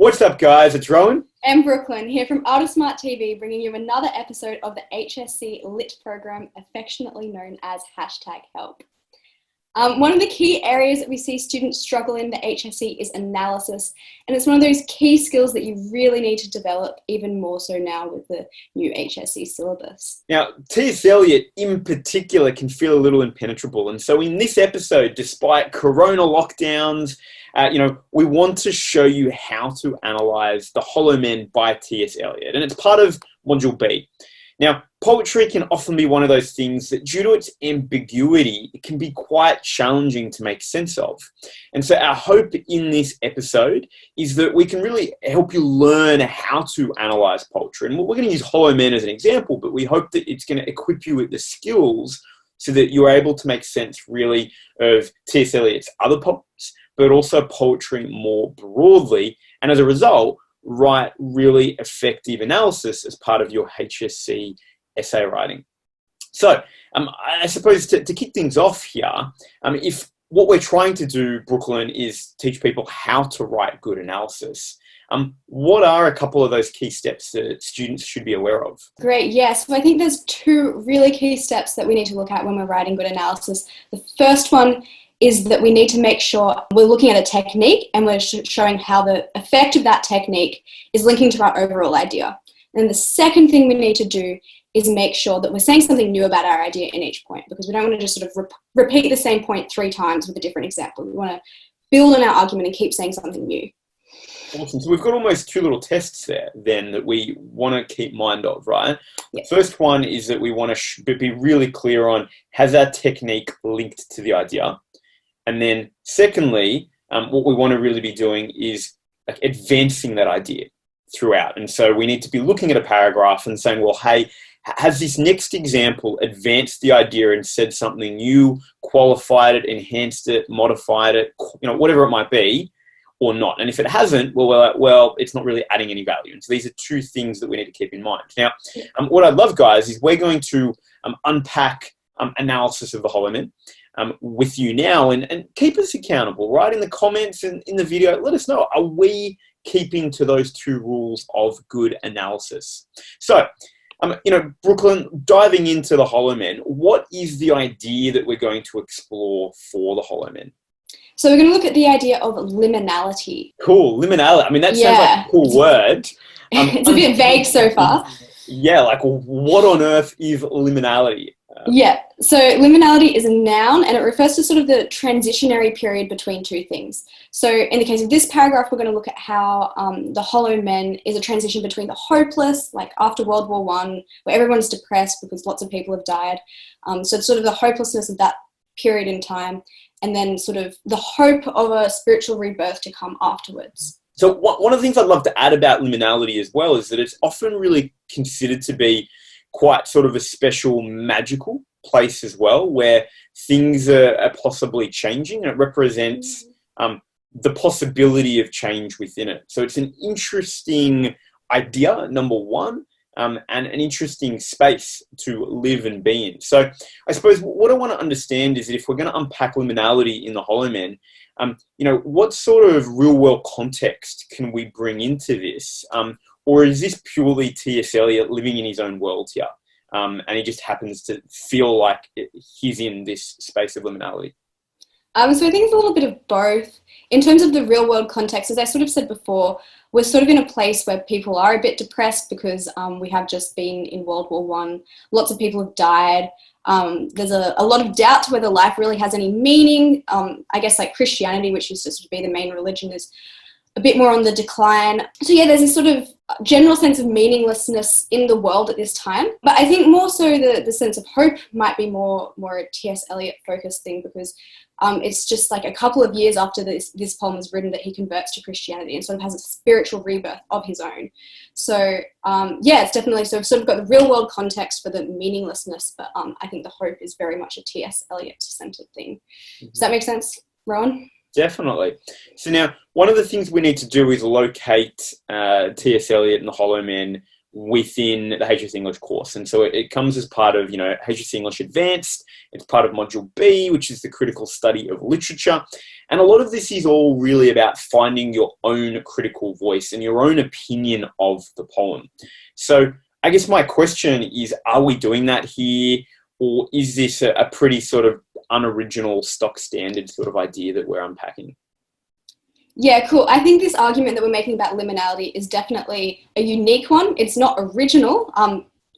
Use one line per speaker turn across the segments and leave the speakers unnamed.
What's up, guys? It's Rowan
and Brooklyn here from Smart TV, bringing you another episode of the HSC Lit Program, affectionately known as #help. One of the key areas that we see students struggle in the HSC is analysis, and it's one of those key skills that you really need to develop, even more so now with the new HSC syllabus.
Now, T.S Eliot in particular can feel a little impenetrable, and so in this episode, despite corona lockdowns, we want to show you how to analyse The Hollow Men by T.S Eliot, and it's part of Module B. Now, poetry can often be one of those things that, due to its ambiguity, it can be quite challenging to make sense of. And so our hope in this episode is that we can really help you learn how to analyse poetry. And we're going to use Hollow Men as an example, but we hope that it's going to equip you with the skills so that you're able to make sense, really, of T.S Eliot's other poems, but also poetry more broadly. And as a result, write really effective analysis as part of your HSC essay writing. So I suppose to kick things off here, if what we're trying to do, Brooklyn, is teach people how to write good analysis, what are a couple of those key steps that students should be aware of?
Great, yes. So I think there's two really key steps that we need to look at when we're writing good analysis. The first one is that we need to make sure we're looking at a technique and we're showing how the effect of that technique is linking to our overall idea. And the second thing we need to do is make sure that we're saying something new about our idea in each point, because we don't want to just sort of repeat the same point 3 times with a different example. We want to build on our argument and keep saying something new.
Awesome. So we've got almost 2 little tests there then that we want to keep mind of, right?
Yep.
The first one is that we want to be really clear on, has our technique linked to the idea? And then secondly, what we want to really be doing is advancing that idea throughout. And so we need to be looking at a paragraph and saying, well, hey, has this next example advanced the idea and said something new, qualified it, enhanced it, modified it, whatever it might be, or not? And if it hasn't, well, it's not really adding any value. And so these are 2 things that we need to keep in mind. Now, what I'd love, guys, is we're going to unpack analysis of The Hollow Men with you now, and keep us accountable, right? In the comments and in the video, let us know, are we keeping to those 2 rules of good analysis? So, Brooklyn, diving into The Hollow Men, what is the idea that we're going to explore for The Hollow Men?
So we're going to look at the idea of liminality.
Cool, liminality. I mean, that sounds like a cool word.
It's a bit vague so far.
Yeah, like what on earth is liminality?
So liminality is a noun, and it refers to sort of the transitionary period between 2 things. So in the case of this paragraph, we're going to look at how The Hollow Men is a transition between the hopeless, like after World War I, where everyone's depressed because lots of people have died. So it's sort of the hopelessness of that period in time, and then sort of the hope of a spiritual rebirth to come afterwards.
So one of the things I'd love to add about liminality as well is that it's often really considered to be quite sort of a special magical place as well, where things are possibly changing, and it represents the possibility of change within it. So it's an interesting idea, number one, and an interesting space to live and be in. So I suppose what I want to understand is that if we're going to unpack liminality in The Hollow Men, what sort of real world context can we bring into this? Or is this purely T.S Eliot living in his own world here? And he just happens to feel like he's in this space of liminality?
So I think it's a little bit of both. In terms of the real world context, as I sort of said before, we're sort of in a place where people are a bit depressed because we have just been in World War I. Lots of people have died. There's a lot of doubt to whether life really has any meaning. I guess like Christianity, which used to sort of be the main religion, is a bit more on the decline. So yeah, there's this sort of general sense of meaninglessness in the world at this time. But I think more so the sense of hope might be more a T.S Eliot focused thing, because it's just like a couple of years after this poem was written that he converts to Christianity and sort of has a spiritual rebirth of his own. So it's definitely sort of got the real world context for the meaninglessness, but I think the hope is very much a T.S Eliot centered thing. Does that make sense, Rowan?
Definitely. So now, one of the things we need to do is locate T.S Eliot and The Hollow Men within the HSC English course. And so it comes as part of, HSC English Advanced. It's part of Module B, which is the critical study of literature. And a lot of this is all really about finding your own critical voice and your own opinion of the poem. So I guess my question is, are we doing that here? Or is this a pretty sort of unoriginal, stock standard sort of idea that we're unpacking?
Yeah, cool. I think this argument that we're making about liminality is definitely a unique one. It's not original.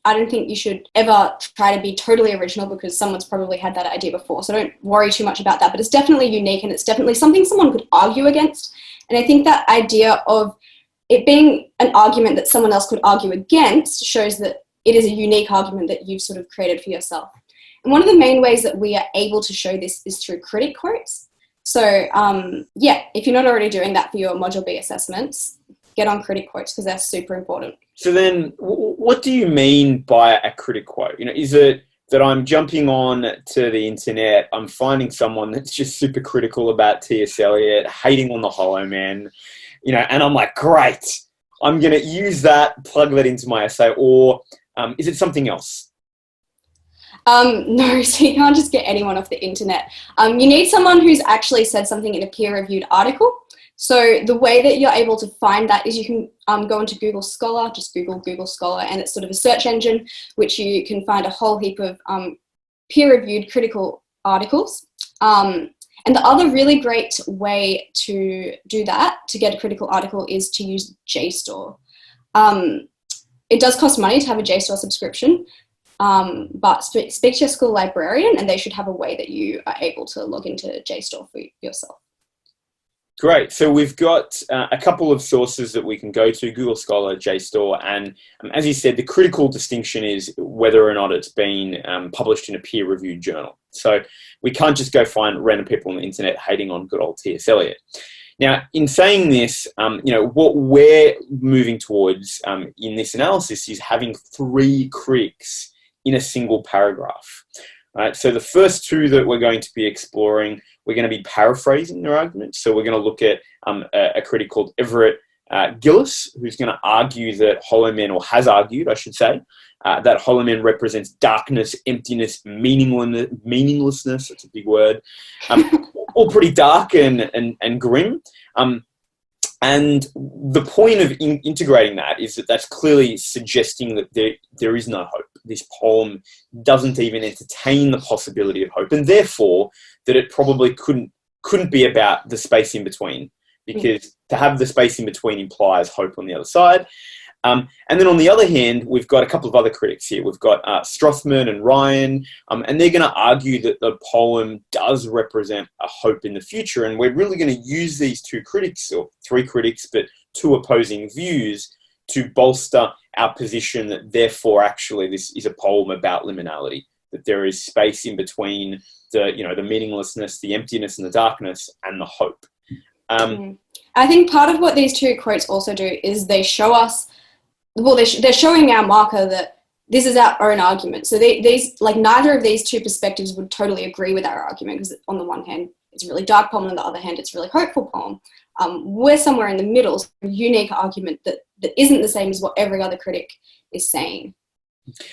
I don't think you should ever try to be totally original because someone's probably had that idea before. So don't worry too much about that. But it's definitely unique and it's definitely something someone could argue against. And I think that idea of it being an argument that someone else could argue against shows that it is a unique argument that you've sort of created for yourself. And one of the main ways that we are able to show this is through critic quotes. So, if you're not already doing that for your Module B assessments, get on critic quotes because they're super important.
So then what do you mean by a critic quote? Is it that I'm jumping on to the internet, I'm finding someone that's just super critical about T.S. Eliot, hating on the Hollow Man, and I'm like, great, I'm going to use that, plug that into my essay, or is it something else?
No, so you can't just get anyone off the internet. You need someone who's actually said something in a peer-reviewed article. So the way that you're able to find that is you can go into Google Scholar, just Google Scholar, and it's sort of a search engine which you can find a whole heap of peer-reviewed critical articles. And the other really great way to do that, to get a critical article, is to use JSTOR. It does cost money to have a JSTOR subscription, but speak to your school librarian and they should have a way that you are able to log into JSTOR for yourself.
Great. So we've got a couple of sources that we can go to, Google Scholar, JSTOR, and as you said, the critical distinction is whether or not it's been published in a peer-reviewed journal. So we can't just go find random people on the internet hating on good old T.S. Eliot. Now, in saying this, what we're moving towards in this analysis is having 3 critics in a single paragraph. Right? So the first 2 that we're going to be exploring, we're going to be paraphrasing their argument. So we're going to look at a critic called Everett Gillis, who's going to argue that Hollow Man, or has argued, I should say, that Hollow Man represents darkness, emptiness, meaninglessness, that's a big word, all pretty dark and grim. And the point of integrating that is that that's clearly suggesting that there is no hope. This poem doesn't even entertain the possibility of hope, and therefore that it probably couldn't be about the space in between, because to have the space in between implies hope on the other side. And then on the other hand, we've got a couple of other critics here. We've got Strothman and Ryan, and they're going to argue that the poem does represent a hope in the future. And we're really going to use these 2 critics, or 3 critics, but 2 opposing views, to bolster our position that therefore actually this is a poem about liminality, that there is space in between the meaninglessness, the emptiness and the darkness, and the hope.
I think part of what these 2 quotes also do is they show us, they're showing our marker that this is our own argument. So these, like, neither of these 2 perspectives would totally agree with our argument, because on the one hand, it's a really dark poem, and on the other hand, it's a really hopeful poem. We're somewhere in the middle, so a unique argument that isn't the same as what every other critic is saying.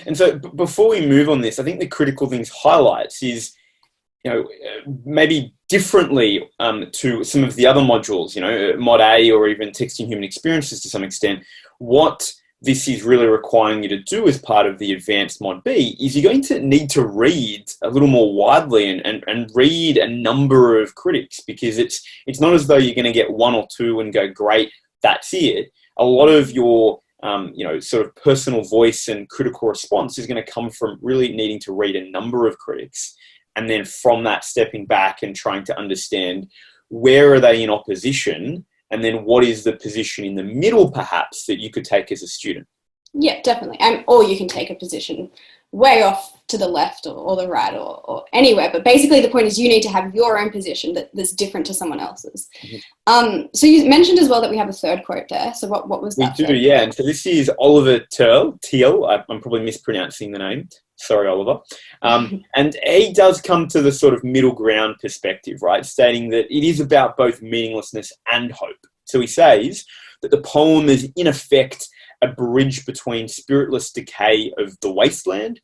And so before we move on this, I think the critical things highlights is, maybe differently to some of the other modules, Mod A or even Texting Human Experiences to some extent, what this is really requiring you to do as part of the advanced Mod B is you're going to need to read a little more widely and read a number of critics, because it's not as though you're going to get 1 or 2 and go, great, that's it. A lot of your sort of personal voice and critical response is going to come from really needing to read a number of critics, and then from that stepping back and trying to understand where are they in opposition, and then what is the position in the middle perhaps that you could take as a student.
Yeah, definitely. Or you can take a position way off to the left or the right or anywhere. But basically the point is you need to have your own position that's different to someone else's. Mm-hmm. So you mentioned as well that we have a 3rd quote there. So what was that?
We do, yeah. And so this is Oliver Teal. I'm probably mispronouncing the name. Sorry, Oliver. And he does come to the sort of middle ground perspective, right? Stating that it is about both meaninglessness and hope. So he says that the poem is in effect a bridge between spiritless decay of the wasteland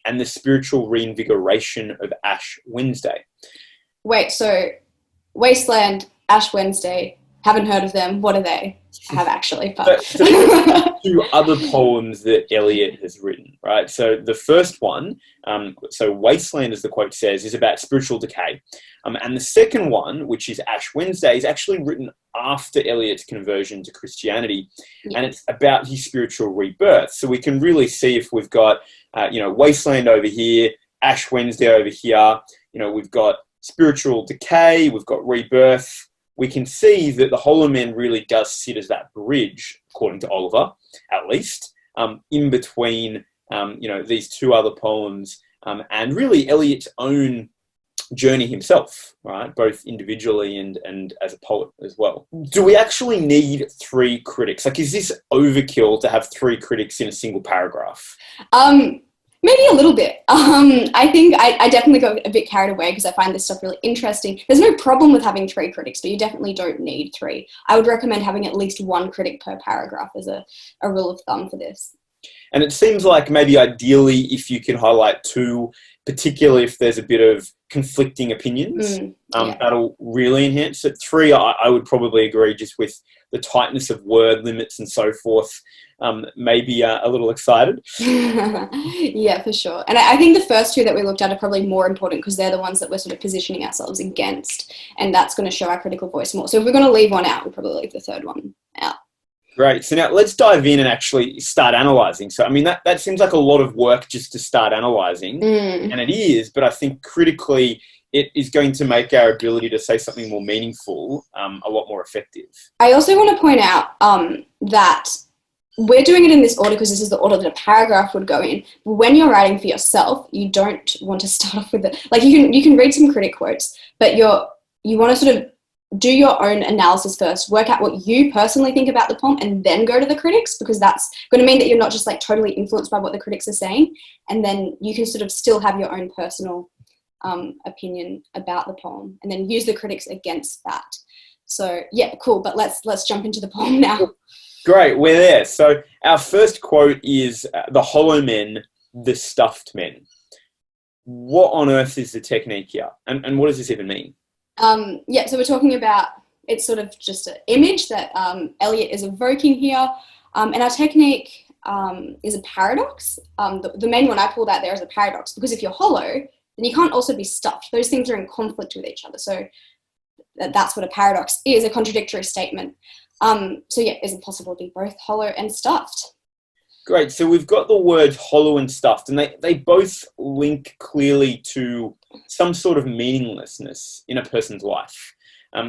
and the spiritual reinvigoration of Ash Wednesday.
Wait, so Wasteland, Ash Wednesday, haven't heard of them. What are they? I have actually, but...
So two other poems that Eliot has written, right? So the first one, so Wasteland, as the quote says, is about spiritual decay. And the second one, which is Ash Wednesday, is actually written after Eliot's conversion to Christianity, and it's about his spiritual rebirth. So we can really see if we've got, Wasteland over here, Ash Wednesday over here, we've got spiritual decay, we've got rebirth. We can see that the Hollow Men really does sit as that bridge, according to Oliver, at least, in between, these two other poems, and really Eliot's own journey himself, right? Both individually and as a poet as well. Do we actually need 3 critics? Like, is this overkill to have 3 critics in a single paragraph?
Maybe a little bit. I think I definitely got a bit carried away because I find this stuff really interesting. There's no problem with having 3 critics, but you definitely don't need 3. I would recommend having at least 1 critic per paragraph as a rule of thumb for this.
And it seems like maybe ideally if you can highlight 2, particularly if there's a bit of conflicting opinions, that'll really enhance it. 3, I would probably agree, just with the tightness of word limits and so forth, maybe a little excited.
Yeah, for sure. And I think the first 2 that we looked at are probably more important because they're the ones that we're sort of positioning ourselves against, and that's going to show our critical voice more. So if we're going to leave one out, we'll probably leave the third one out.
Great. So now let's dive in and actually start analysing. So, I mean, that seems like a lot of work just to start analysing, and it is, but I think critically it is going to make our ability to say something more meaningful a lot more effective. I
also want to point out that we're doing it in this order because this is the order that a paragraph would go in. But when you're writing for yourself, you don't want to start off with it. Like, you can read some critic quotes, but you want to sort of do your own analysis first, work out what you personally think about the poem, and then go to the critics, because that's going to mean that you're not just like totally influenced by what the critics are saying, and then you can sort of still have your own personal opinion about the poem, and then use the critics against that. So yeah, cool. But let's jump into the poem now.
Great, we're there. So our first quote is "The hollow men, the stuffed men." What on earth is the technique here, and what does this even mean?
So we're talking about, it's sort of just an image that Eliot is evoking here, and our technique is a paradox. The main one I pulled out there is a paradox, because if you're hollow, then you can't also be stuffed. Those things are in conflict with each other. So that's what a paradox is, a contradictory statement. So yeah, is it possible to be both hollow and stuffed?
Great. So we've got the words hollow and stuffed, and they both link clearly to some sort of meaninglessness in a person's life.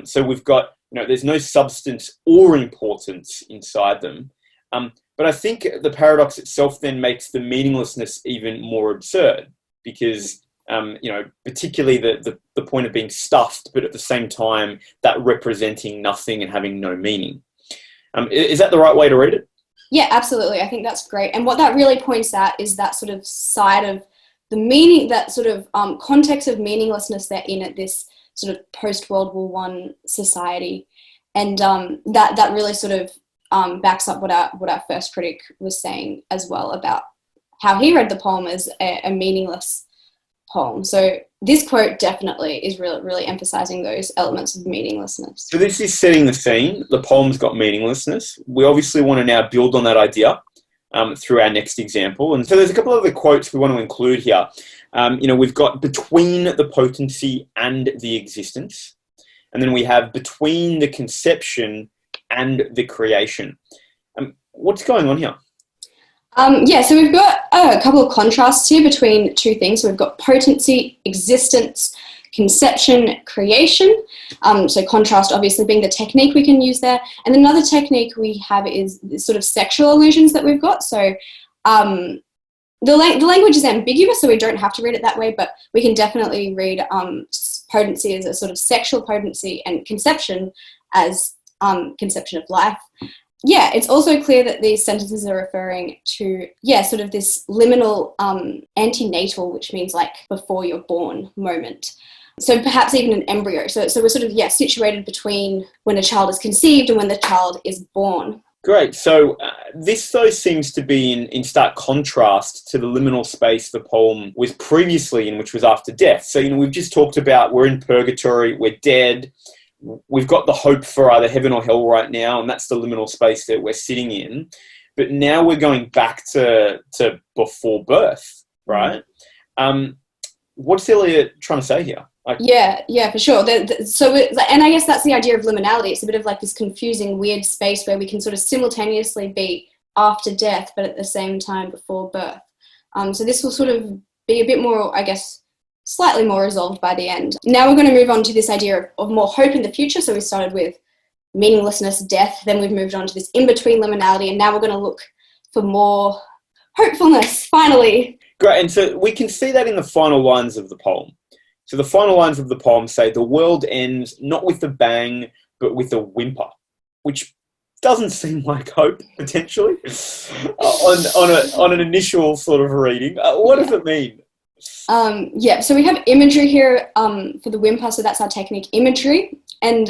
So we've got, there's no substance or importance inside them. But I think the paradox itself then makes the meaninglessness even more absurd, because, particularly the point of being stuffed, but at the same time, that representing nothing and having no meaning. Is that the right way to read it?
Yeah, absolutely. I think that's great. And what that really points at is that sort of side of the meaning, that sort of context of meaninglessness they're in at this sort of post-World War I society. And that really sort of backs up what our first critic was saying as well, about how he read the poem as a meaningless poem. So this quote definitely is really emphasizing those elements of meaninglessness.
So this is setting the scene. The poem's got meaninglessness. We obviously want to now build on that idea through our next example. And so there's a couple of other quotes we want to include here. We've got between the potency and the existence. And then we have between the conception and the creation. What's going on here?
So we've got a couple of contrasts here between 2 things. So we've got potency, existence, conception, creation. So contrast obviously being the technique we can use there. And another technique we have is sort of sexual allusions that we've got. So the language is ambiguous, so we don't have to read it that way, but we can definitely read potency as a sort of sexual potency, and conception as conception of life. Yeah, it's also clear that these sentences are referring to, sort of this liminal antenatal, which means like before you're born moment. So perhaps even an embryo. So we're sort of, situated between when a child is conceived and when the child is born.
Great. So this, though, seems to be in stark contrast to the liminal space the poem was previously in, which was after death. So, we've just talked about we're in purgatory, we're dead, we've got the hope for either heaven or hell right now, and that's the liminal space that we're sitting in. But now we're going back to before birth, right? What's Eliot trying to say here?
Yeah, for sure. And I guess that's the idea of liminality. It's a bit of like this confusing, weird space where we can sort of simultaneously be after death, but at the same time before birth. So this will sort of be a bit more, I guess, slightly more resolved by the end. Now we're going to move on to this idea of more hope in the future. So we started with meaninglessness, death, then we've moved on to this in-between liminality, and now we're going to look for more hopefulness, finally.
Great, and so we can see that in the final lines of the poem. So the final lines of the poem say, the world ends not with a bang, but with a whimper, which doesn't seem like hope, potentially, on an initial sort of reading. What does it mean?
So we have imagery here for the whimper, so that's our technique, imagery. And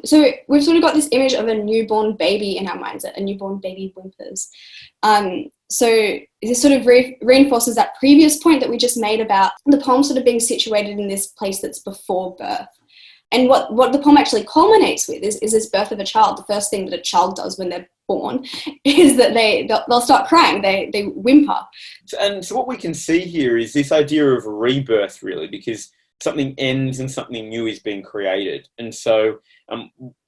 so we've sort of got this image of a newborn baby in our minds, a newborn baby whimpers. So this sort of reinforces that previous point that we just made about the poem sort of being situated in this place that's before birth. And what the poem actually culminates with is this birth of a child. The first thing that a child does when they're born is that they'll start crying, they whimper.
And so what we can see here is this idea of rebirth, really, because something ends and something new is being created. And so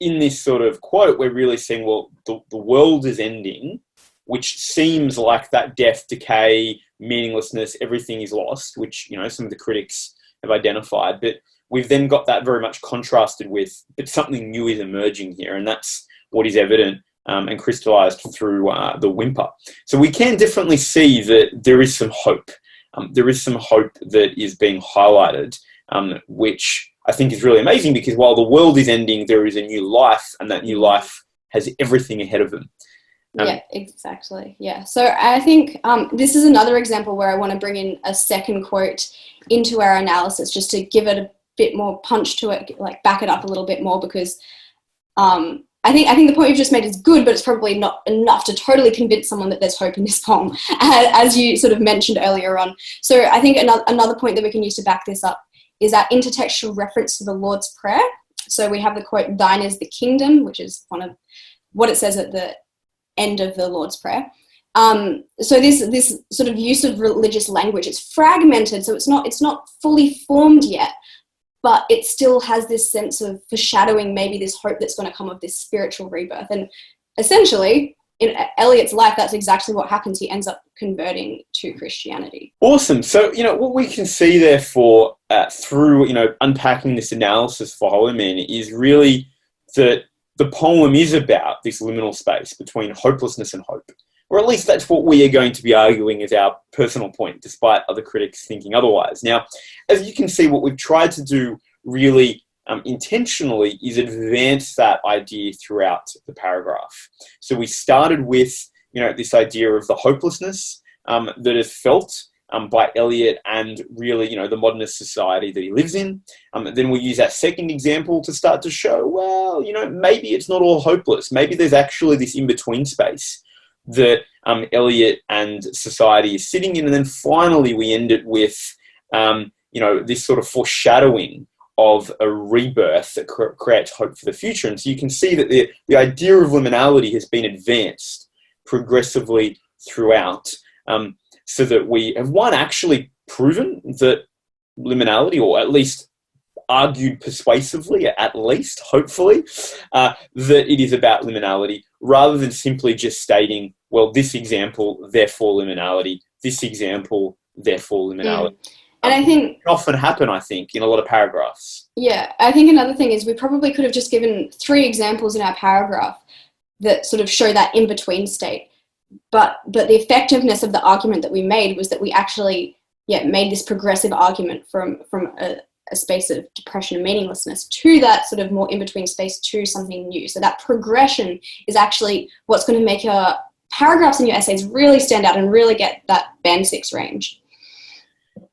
in this sort of quote, we're really saying, well, the world is ending, which seems like that death, decay, meaninglessness, everything is lost, which, some of the critics have identified. But we've then got that very much contrasted with, but something new is emerging here, and that's what is evident and crystallized through the whimper. So we can definitely see that there is some hope. There is some hope that is being highlighted, which I think is really amazing, because while the world is ending, there is a new life, and that new life has everything ahead of them.
Yeah, exactly. Yeah. So I think this is another example where I want to bring in a second quote into our analysis, just to give it a bit more punch to it, like back it up a little bit more, because I think the point you've just made is good, but it's probably not enough to totally convince someone that there's hope in this poem, as you sort of mentioned earlier on. So I think another point that we can use to back this up is our intertextual reference to the Lord's Prayer. So we have the quote, "Thine is the kingdom," which is one of what it says at the end of the Lord's Prayer. So this sort of use of religious language, it's fragmented, so it's not fully formed yet, but it still has this sense of foreshadowing maybe this hope that's going to come of this spiritual rebirth. And essentially, in Eliot's life, that's exactly what happens. He ends up converting to Christianity.
Awesome. So, what we can see, therefore, through, unpacking this analysis for Holy Men is really that the poem is about this liminal space between hopelessness and hope. Or at least that's what we are going to be arguing as our personal point, despite other critics thinking otherwise. Now, as you can see, what we've tried to do really intentionally is advance that idea throughout the paragraph. So we started with, this idea of the hopelessness that is felt by Eliot and really, the modernist society that he lives in. Then we'll use our second example to start to show, well, maybe it's not all hopeless. Maybe there's actually this in-between space that Eliot and society is sitting in. And then finally we end it with, this sort of foreshadowing of a rebirth that creates hope for the future. And so you can see that the idea of liminality has been advanced progressively throughout, so that we have, one, actually proven that liminality, or at least argued persuasively, at least, hopefully, that it is about liminality, rather than simply just stating, well, this example, therefore liminality, this example, therefore liminality.
And I think
it often happen, I think, in a lot of paragraphs.
Yeah, I think another thing is we probably could have just given 3 examples in our paragraph that sort of show that in-between state. But the effectiveness of the argument that we made was that we actually made this progressive argument from a space of depression and meaninglessness to that sort of more in-between space to something new. So that progression is actually what's going to make your paragraphs in your essays really stand out and really get that band 6 range.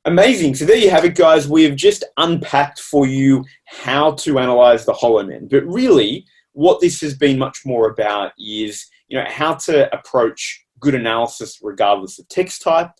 Amazing. So there you have it, guys. We have just unpacked for you how to analyse the Hollow Men. But really, what this has been much more about is, how to approach good analysis regardless of text type.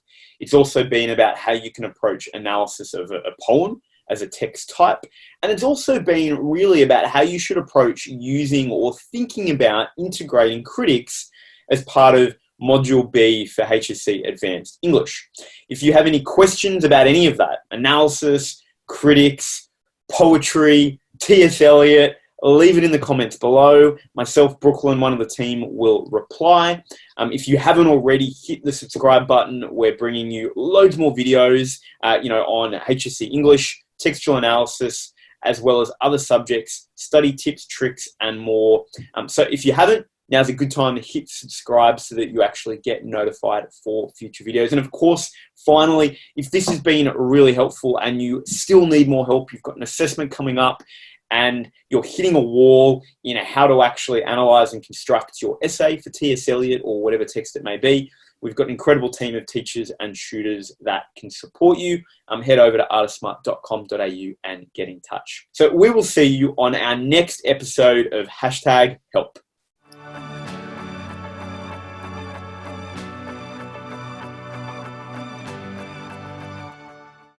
It's also been about how you can approach analysis of a poem as a text type. And it's also been really about how you should approach using or thinking about integrating critics as part of Module B for HSC Advanced English. If you have any questions about any of that, analysis, critics, poetry, T.S. Eliot, leave it in the comments below. Myself, Brooklyn, one of the team, will reply. If you haven't already, hit the subscribe button. We're bringing you loads more videos, on HSC English, textual analysis, as well as other subjects, study tips, tricks, and more. So if you haven't, now's a good time to hit subscribe so that you actually get notified for future videos. And of course, finally, if this has been really helpful and you still need more help, you've got an assessment coming up and you're hitting a wall in how to actually analyze and construct your essay for T.S. Eliot or whatever text it may be, we've got an incredible team of teachers and tutors that can support you. Head over to artistsmart.com.au and get in touch. So we will see you on our next episode of #help.